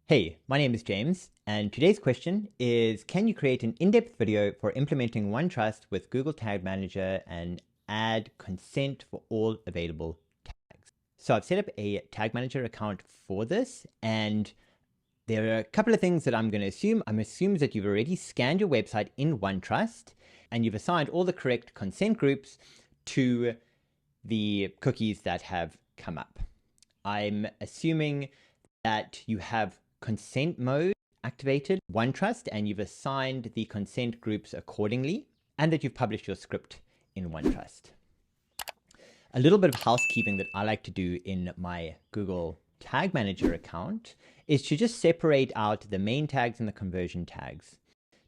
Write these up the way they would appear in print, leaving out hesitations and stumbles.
Hey, my name is James, and today's question is, can you create an in-depth video for implementing OneTrust with Google Tag Manager and add consent for all available tags? So I've set up a Tag Manager account for this, and there are a couple of things that I'm going to assume. I'm assuming that you've already scanned your website in OneTrust, and you've assigned all the correct consent groups to the cookies that have come up. I'm assuming that you have consent mode activated OneTrust and you've assigned the consent groups accordingly, and that you've published your script in OneTrust. A little bit of housekeeping that I like to do in my Google Tag Manager account is to just separate out the main tags and the conversion tags.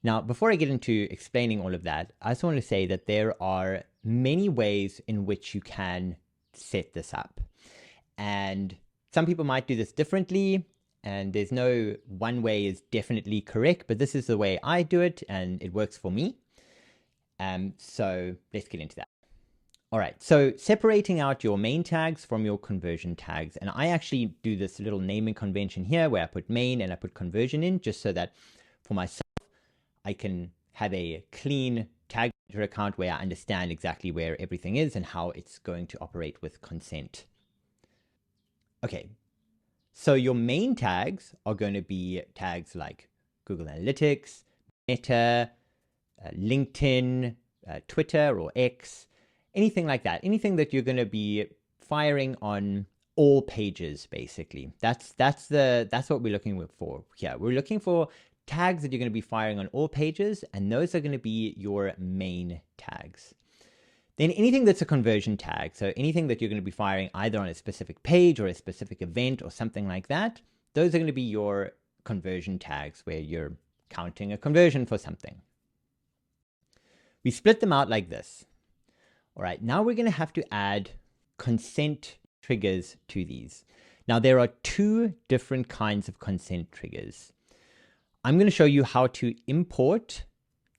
Now, before I get into explaining all of that, I just want to say that there are many ways in which you can set this up. And some people might do this differently, and there's no one way is definitely correct, but this is the way I do it, and it works for me. So let's get into that. All right, so separating out your main tags from your conversion tags. And I actually do this little naming convention here where I put main and I put conversion in, just so that for myself, I can have a clean tag manager account where I understand exactly where everything is and how it's going to operate with consent. Okay, so your main tags are going to be tags like Google Analytics, Meta, LinkedIn, Twitter or X, anything like that. Anything that you're going to be firing on all pages, basically. That's what we're looking for here. We're looking for tags that you're going to be firing on all pages, and those are going to be your main tags. Then anything that's a conversion tag, so anything that you're going to be firing either on a specific page or a specific event or something like that, those are going to be your conversion tags where you're counting a conversion for something. We split them out like this. All right, now we're going to have to add consent triggers to these. Now there are two different kinds of consent triggers. I'm going to show you how to import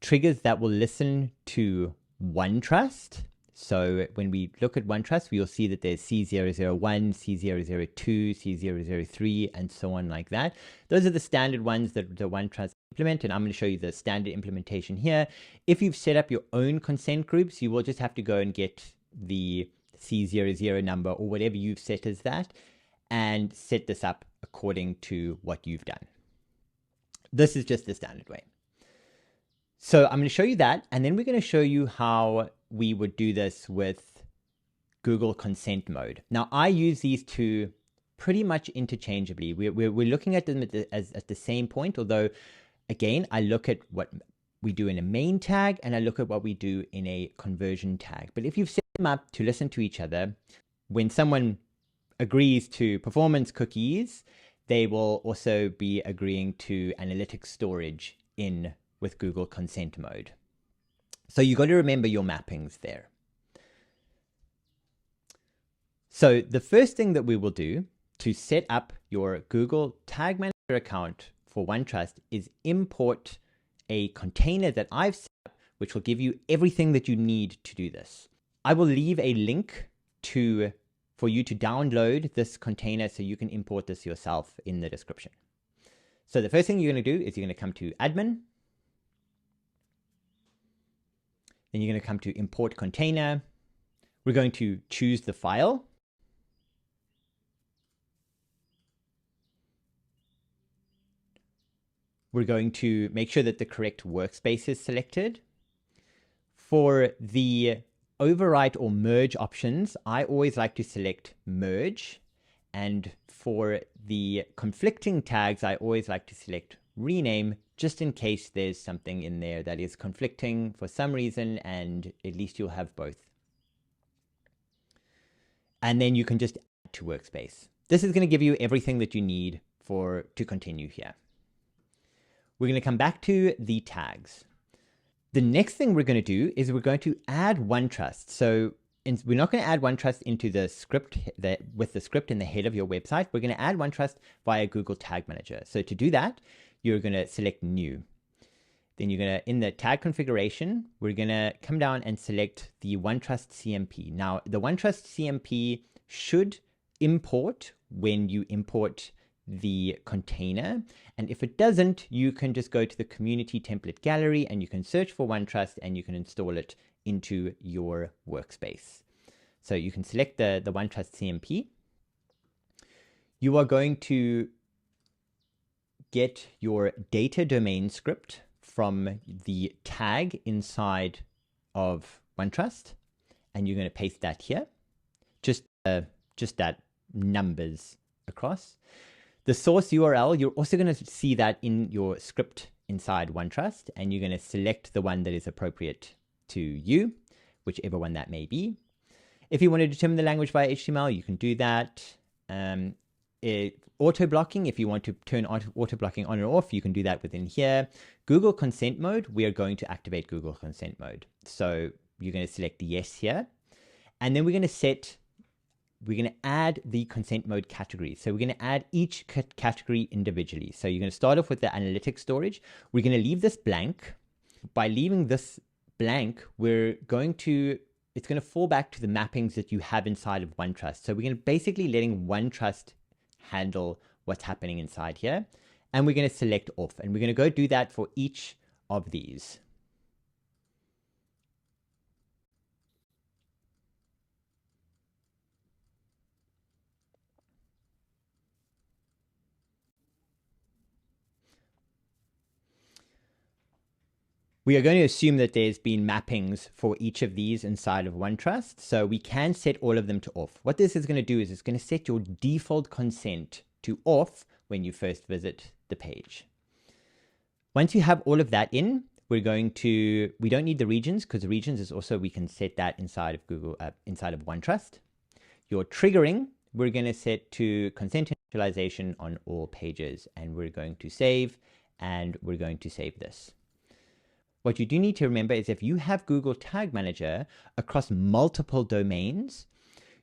triggers that will listen to OneTrust. So when we look at OneTrust, we'll see that there's C001, C002, C003, and so on like that. Those are the standard ones that the OneTrust implement, and I'm going to show you the standard implementation here. If you've set up your own consent groups, you will just have to go and get the C00 number or whatever you've set as that, and set this up according to what you've done. This is just the standard way. So I'm going to show you that, and then we're going to show you how we would do this with Google Consent Mode. Now, I use these two pretty much interchangeably. We're looking at them at the same point, although, again, I look at what we do in a main tag, and I look at what we do in a conversion tag. But if you've set them up to listen to each other, when someone agrees to performance cookies, they will also be agreeing to analytics storage with Google Consent Mode. So you got to remember your mappings there. So the first thing that we will do to set up your Google Tag Manager account for OneTrust is import a container that I've set up, which will give you everything that you need to do this. I will leave a link for you to download this container so you can import this yourself in the description. So the first thing you're going to do is you're going to come to Admin. Then you're going to come to Import Container. We're going to choose the file. We're going to make sure that the correct workspace is selected. For the overwrite or merge options, I always like to select merge. And for the conflicting tags, I always like to select rename, just in case there's something in there that is conflicting for some reason, and at least you'll have both. And then you can just add to workspace. This is going to give you everything that you need to continue here. We're going to come back to the tags. The next thing we're going to do is we're going to add OneTrust. So we're not going to add OneTrust into the script with the script in the head of your website. We're going to add OneTrust via Google Tag Manager. So to do that, you're going to select New. Then you're going to, in the tag configuration, we're going to come down and select the OneTrust CMP. Now, the OneTrust CMP should import when you import the container. And if it doesn't, you can just go to the community template gallery and you can search for OneTrust and you can install it into your workspace. So you can select the OneTrust CMP. You are going to get your data domain script from the tag inside of OneTrust, and you're going to paste that here. Just that numbers across. The source URL, you're also going to see that in your script inside OneTrust, and you're going to select the one that is appropriate to you, whichever one that may be. If you want to determine the language via HTML, you can do that. Auto blocking, if you want to turn auto blocking on or off, you can do that within here. Google consent mode, we are going to activate Google consent mode. So you're going to select yes here. And then we're going to add the consent mode category. So we're going to add each category individually. So you're going to start off with the analytics storage. We're going to leave this blank. By leaving this blank, it's going to fall back to the mappings that you have inside of OneTrust. So we're going to basically letting OneTrust handle what's happening inside here. And we're going to select off. And we're going to go do that for each of these. We are going to assume that there's been mappings for each of these inside of OneTrust, so we can set all of them to off. What this is going to do is it's going to set your default consent to off when you first visit the page. Once you have all of that in, we don't need the regions, because the regions is also, we can set that inside of inside of OneTrust. Your triggering, we're going to set to consent initialization on all pages, and we're going to save, and we're going to save this. What you do need to remember is if you have Google Tag Manager across multiple domains,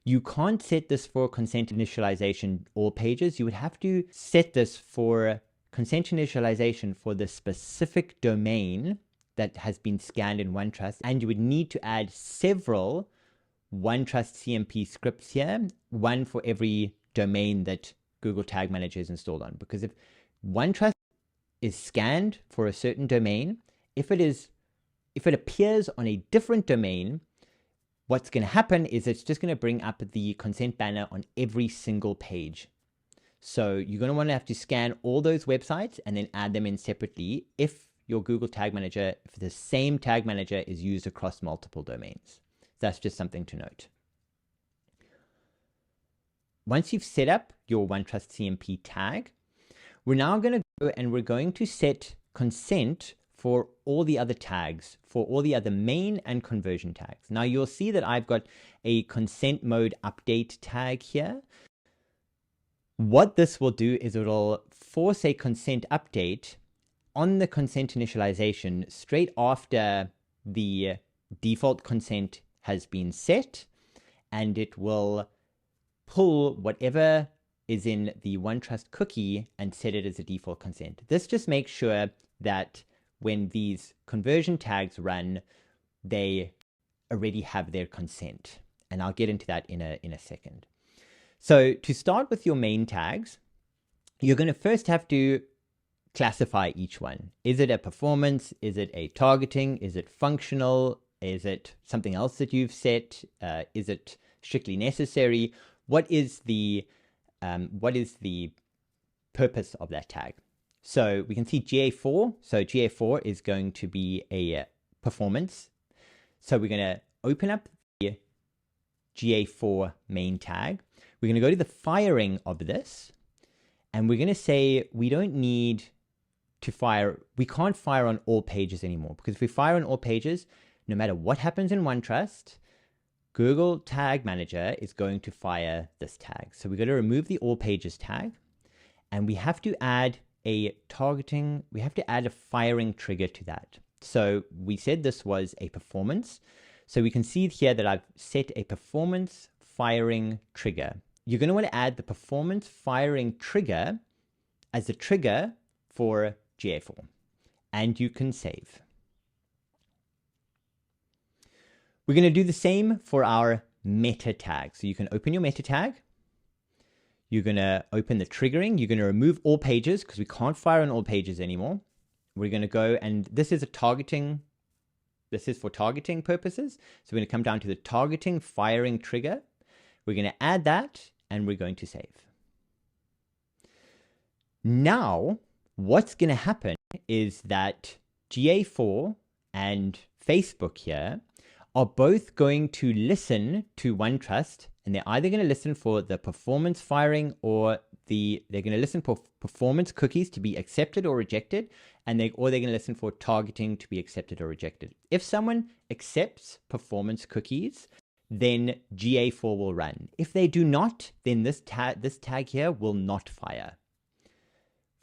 you can't set this for consent initialization all pages. You would have to set this for consent initialization for the specific domain that has been scanned in OneTrust. And you would need to add several OneTrust CMP scripts here, one for every domain that Google Tag Manager is installed on. Because if OneTrust is scanned for a certain domain, if it appears on a different domain, what's going to happen is it's just going to bring up the consent banner on every single page. So you're going to have to scan all those websites and then add them in separately if your Google Tag Manager, if the same tag manager is used across multiple domains. That's just something to note. Once you've set up your OneTrust CMP tag, we're now going to go and we're going to set consent for all the other tags, for all the other main and conversion tags. Now you'll see that I've got a consent mode update tag here. What this will do is it'll force a consent update on the consent initialization straight after the default consent has been set, and it will pull whatever is in the OneTrust cookie and set it as a default consent. This just makes sure that when these conversion tags run, they already have their consent. And I'll get into that in a second. So to start with your main tags, you're going to first have to classify each one. Is it a performance? Is it a targeting? Is it functional? Is it something else that you've set? Is it strictly necessary? What is the purpose of that tag? So we can see GA4. So GA4 is going to be a performance. So we're going to open up the GA4 main tag. We're going to go to the firing of this. And we're going to say we don't need to fire. We can't fire on all pages anymore. Because if we fire on all pages, no matter what happens in OneTrust, Google Tag Manager is going to fire this tag. So we're going to remove the all pages tag. And we have to add a targeting, we have to add a firing trigger to that. So we said this was a performance. So we can see here that I've set a performance firing trigger. You're going to want to add the performance firing trigger as a trigger for GA4. And you can save. We're going to do the same for our meta tag. So you can open your meta tag. You're going to open the triggering. You're going to remove all pages because we can't fire on all pages anymore. We're going to go, and this is for targeting purposes. So we're going to come down to the targeting firing trigger. We're going to add that, and we're going to save. Now, what's going to happen is that GA4 and Facebook here are both going to listen to OneTrust, and they're either going to listen for the performance firing, or they're going to listen for performance cookies to be accepted or rejected, or they're going to listen for targeting to be accepted or rejected. If someone accepts performance cookies, then GA4 will run. If they do not, then this tag here will not fire.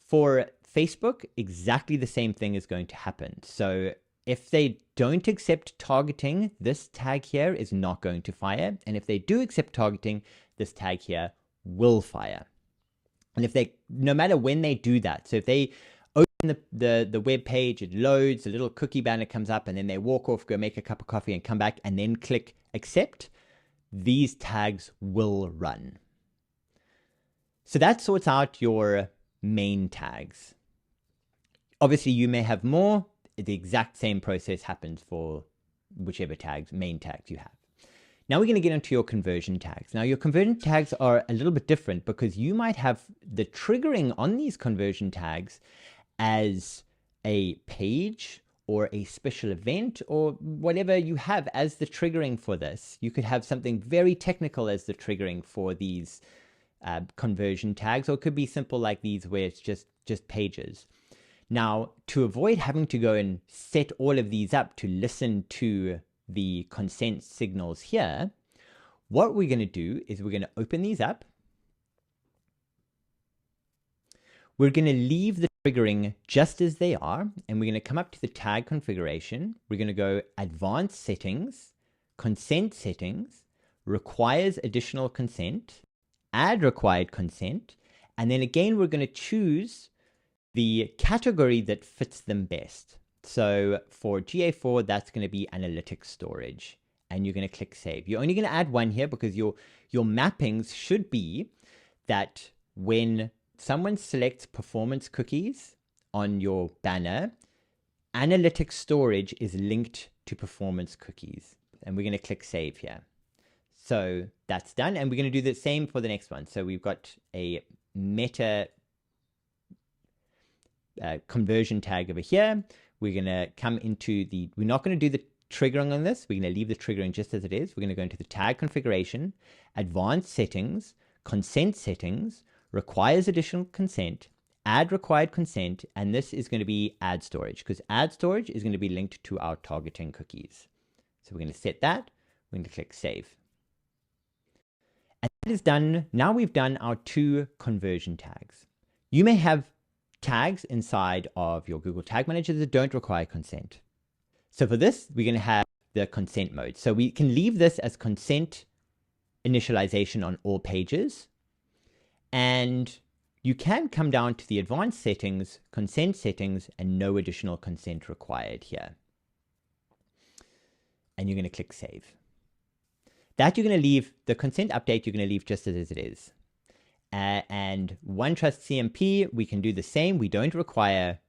For Facebook, exactly the same thing is going to happen. So if they don't accept targeting, this tag here is not going to fire. And if they do accept targeting, this tag here will fire. And if they, no matter when they do that, so if they open the web page, it loads, a little cookie banner comes up, and then they walk off, go make a cup of coffee and come back and then click accept, these tags will run. So that sorts out your main tags. Obviously, you may have more. The exact same process happens for whichever main tags you have. Now we're going to get into your conversion tags. Now your conversion tags are a little bit different because you might have the triggering on these conversion tags as a page or a special event or whatever you have as the triggering for this. You could have something very technical as the triggering for these conversion tags, or it could be simple like these where it's just pages. Now, to avoid having to go and set all of these up to listen to the consent signals here, what we're going to do is we're going to open these up. We're going to leave the triggering just as they are, and we're going to come up to the tag configuration. We're going to go advanced settings, consent settings, requires additional consent, add required consent, and then again we're going to choose the category that fits them best. So for GA4, that's going to be analytics storage, and you're going to click save. You're only going to add one here because your mappings should be that when someone selects performance cookies on your banner, analytics storage is linked to performance cookies, and we're going to click save here. So that's done, and we're going to do the same for the next one. So we've got a meta conversion tag over here. We're going to come into we're not going to do the triggering on this. We're going to leave the triggering just as it is. We're going to go into the tag configuration, advanced settings, consent settings, requires additional consent, add required consent, and this is going to be add storage because add storage is going to be linked to our targeting cookies. So we're going to set that. We're going to click save. And that is done. Now we've done our 2 conversion tags. You may have tags inside of your Google Tag Manager that don't require consent. So for this, we're going to have the consent mode. So we can leave this as consent initialization on all pages. And you can come down to the advanced settings, consent settings, and no additional consent required here. And you're going to click save. That you're going to leave, the consent update, you're going to leave just as it is. And OneTrust CMP, we can do the same. We don't require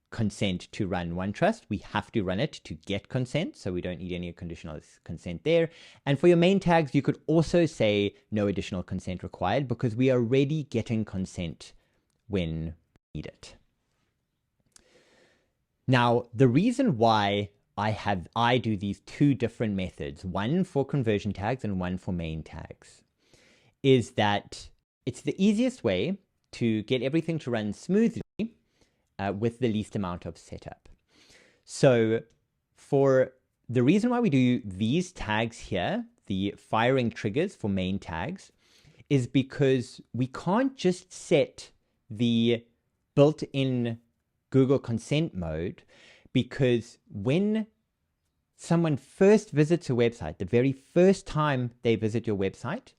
consent to run OneTrust. We have to run it to get consent, so we don't need any conditional consent there. And for your main tags, you could also say no additional consent required because we are already getting consent when we need it. Now, the reason why I do these 2 different methods, one for conversion tags and one for main tags, is that it's the easiest way to get everything to run smoothly with the least amount of setup. So for the reason why we do these tags here, the firing triggers for main tags, is because we can't just set the built-in Google consent mode, because when someone first visits a website, the very first time they visit your website,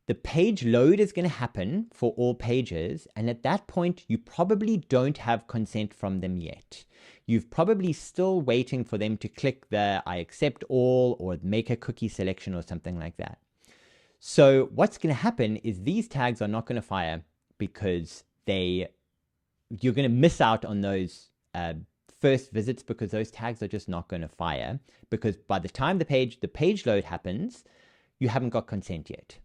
the page load is going to happen for all pages, and at that point, you probably don't have consent from them yet. You're probably still waiting for them to click the I accept all or make a cookie selection or something like that. So what's going to happen is these tags are not going to fire because you're going to miss out on those first visits because those tags are just not going to fire, because by the time the page load happens, you haven't got consent yet.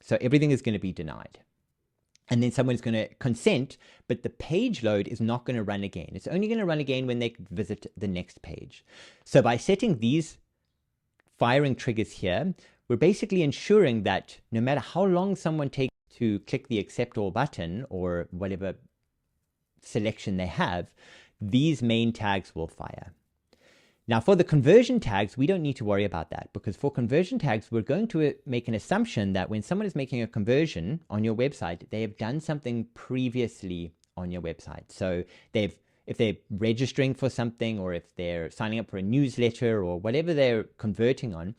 So everything is going to be denied. And then someone's going to consent, but the page load is not going to run again. It's only going to run again when they visit the next page. So by setting these firing triggers here, we're basically ensuring that no matter how long someone takes to click the accept all button or whatever selection they have, these main tags will fire. Now for the conversion tags, we don't need to worry about that, because for conversion tags, we're going to make an assumption that when someone is making a conversion on your website, they have done something previously on your website. So if they're registering for something, or if they're signing up for a newsletter or whatever they're converting on,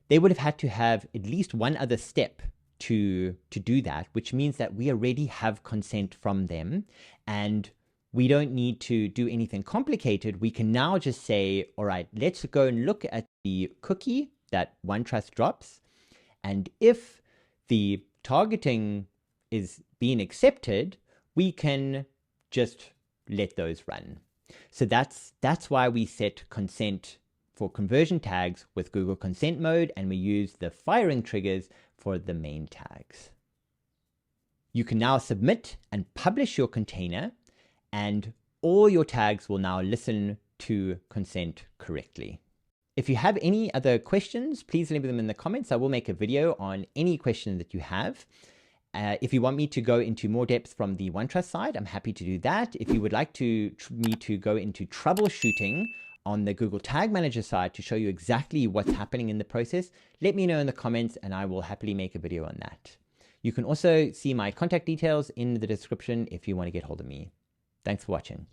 they would have had to have at least one other step to do that, which means that we already have consent from them, and we don't need to do anything complicated. We can now just say, all right, let's go and look at the cookie that OneTrust drops. And if the targeting is being accepted, we can just let those run. So that's why we set consent for conversion tags with Google Consent Mode, and we use the firing triggers for the main tags. You can now submit and publish your container, and all your tags will now listen to consent correctly. If you have any other questions, please leave them in the comments. I will make a video on any question that you have. If you want me to go into more depth from the OneTrust side, I'm happy to do that. If you would like me to go into troubleshooting on the Google Tag Manager side to show you exactly what's happening in the process, let me know in the comments and I will happily make a video on that. You can also see my contact details in the description if you want to get hold of me. Thanks for watching.